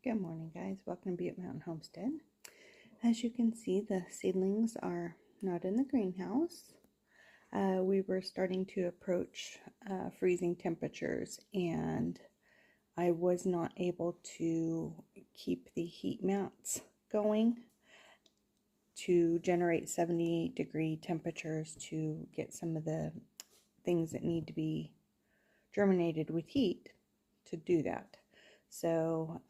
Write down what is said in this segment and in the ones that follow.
Good morning, guys. Welcome to Butte Mountain Homestead. As you can see, the seedlings are not in the greenhouse. We were starting to approach freezing temperatures, and I was not able to keep the heat mats going to generate 70-degree temperatures to get some of the things that need to be germinated with heat to do that. So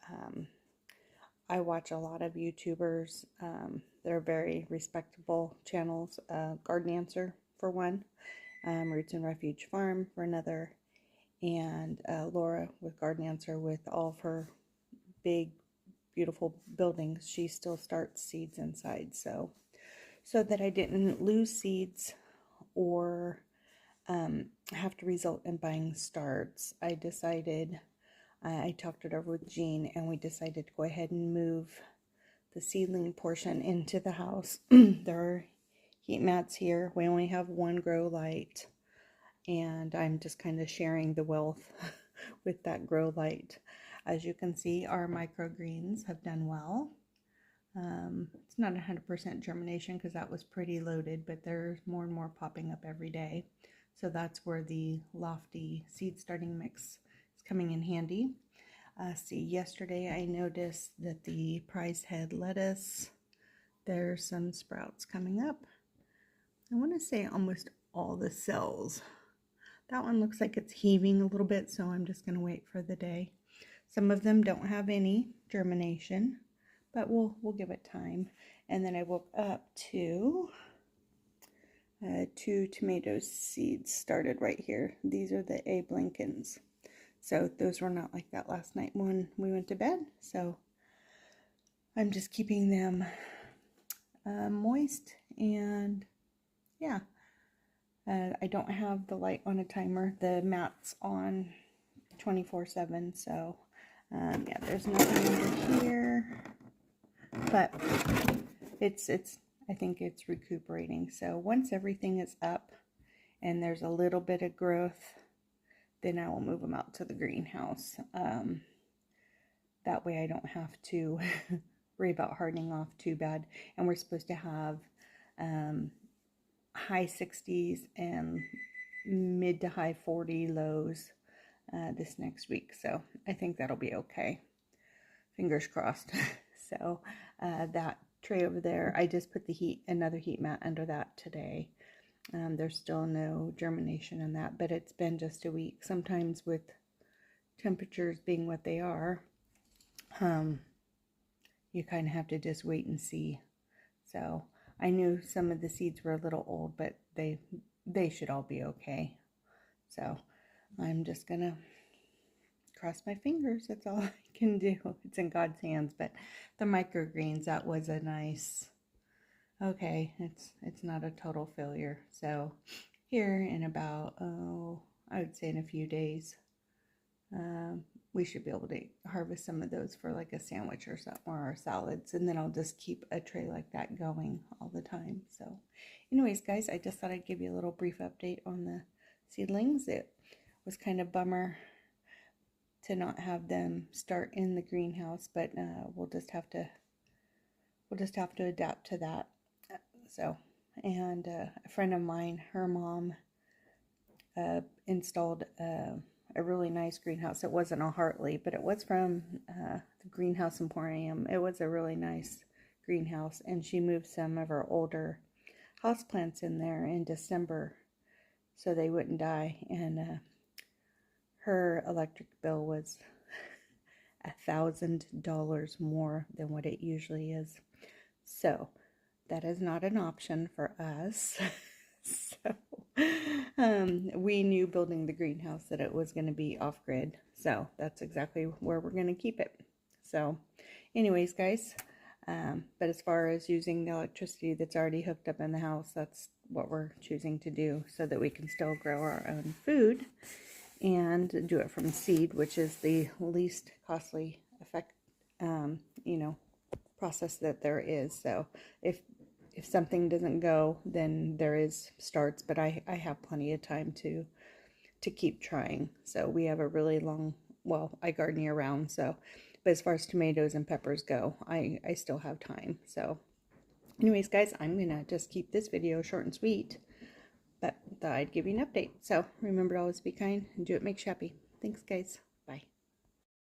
I watch a lot of YouTubers. They're very respectable channels. Garden Answer for one, Roots and Refuge Farm for another, and Laura with Garden Answer with all of her big, beautiful buildings. She still starts seeds inside, so that I didn't lose seeds or have to result in buying starts. I decided, I talked it over with Jean, and we decided to go ahead and move the seedling portion into the house. There are heat mats here. We only have one grow light, and I'm just kind of sharing the wealth with that grow light. As you can see, our microgreens have done well. It's not 100% germination because that was pretty loaded, but there's more and more popping up every day. So that's where the Lofty seed starting mix is coming in handy. See, yesterday I noticed that the prize head lettuce, there's some sprouts coming up. I want to say almost all the cells. That one looks like it's heaving a little bit, so I'm just going to wait for the day. Some of them don't have any germination, but we'll give it time. And then I woke up to 2 tomato seeds started right here. These are the A. Blinkens. So those were not like that last night when we went to bed. So I'm just keeping them moist, and yeah. I don't have the light on a timer. The mat's on 24/7. So yeah, there's nothing under here, but it's I think it's recuperating. So once everything is up and there's a little bit of growth, then I will move them out to the greenhouse. That way I don't have to worry about hardening off too bad. And we're supposed to have high 60s and mid to high 40 lows this next week. So I think that'll be okay. Fingers crossed. So that tray over there, I just put another heat mat under that today. There's still no germination in that, but it's been just a week. Sometimes with temperatures being what they are, you kind of have to just wait and see. So I knew some of the seeds were a little old, but they should all be okay. So I'm just gonna cross my fingers. That's all I can do. It's in God's hands. But the microgreens, that was a nice, okay, it's not a total failure. So here in about, I would say in a few days, we should be able to harvest some of those for like a sandwich or something, or our salads, and then I'll just keep a tray like that going all the time. So anyways, guys, I just thought I'd give you a little brief update on the seedlings. It was kind of bummer to not have them start in the greenhouse, but we'll just have to adapt to that. So, and a friend of mine, her mom installed a really nice greenhouse. It wasn't a Hartley, but it was from the Greenhouse Emporium. It was a really nice greenhouse, and she moved some of her older houseplants in there in December so they wouldn't die. And her electric bill was $1,000 more than what it usually is. So that is not an option for us. So we knew building the greenhouse that it was going to be off-grid. So that's exactly where we're going to keep it. So anyways, guys, but as far as using the electricity that's already hooked up in the house, that's what we're choosing to do so that we can still grow our own food and do it from seed, which is the least costly process that there is. So if something doesn't go, then there is starts, but I have plenty of time to keep trying. So we have a really long, well, I garden year round, so But as far as tomatoes and peppers go, I still have time. So anyways, guys, I'm going to just keep this video short and sweet. But thought I'd give you an update. So remember to always be kind and do what makes you happy. Thanks, guys.